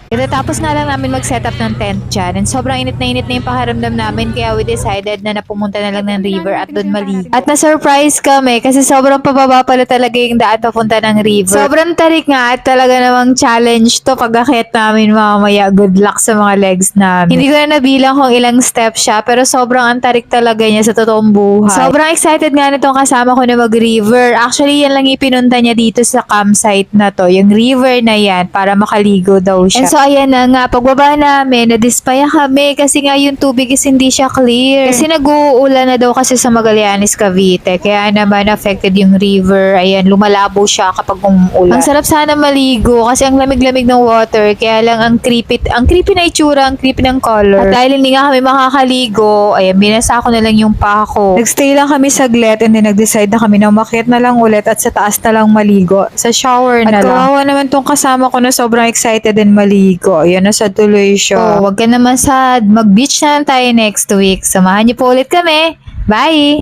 Tapos na lang namin mag-setup ng tent dyan. And sobrang init na yung pakiramdam namin. Kaya we decided na napumunta na lang ng river at doon maligo. At na-surprise kami kasi sobrang pababa pala talaga yung daan papunta ng river. Sobrang tarik nga at talaga namang challenge to pag-akyat namin mamaya. Good luck sa mga legs namin. Hindi ko na nabilang kung ilang steps siya pero sobrang antarik talaga niya sa totoong buhay. Sobrang excited nga nitong kasama ko na mag-river. Actually, yan lang ipinunta niya dito sa campsite na to. Yung river na yan para makaligo daw siya. And so, ayan na nga. Pagbaba namin, nadispaya kami kasi nga yung tubig is hindi siya clear. Kasi nag-uulan na daw kasi sa Magallanes, Cavite. Kaya naman affected yung river. Ayan, lumalabo siya kapag umuulan. Ang sarap sana maligo kasi ang lamig-lamig ng water. Kaya lang ang creepy na itsura, ang creepy ng color. At dahil hindi nga kami makakaligo, ayan, binasa ko na lang yung paa ko. Nagstay lang kami saglit and then nag-decide na kami na umakyat na lang ulit at sa taas na lang maligo. Sa shower na lang. At kawawa naman tong kasama ko na sobrang excited din maligo. Ayan, nasa tuloy siya. Wag ka naman sad. Mag-beach na lang tayo next week. Samahan niyo po ulit kami. Bye!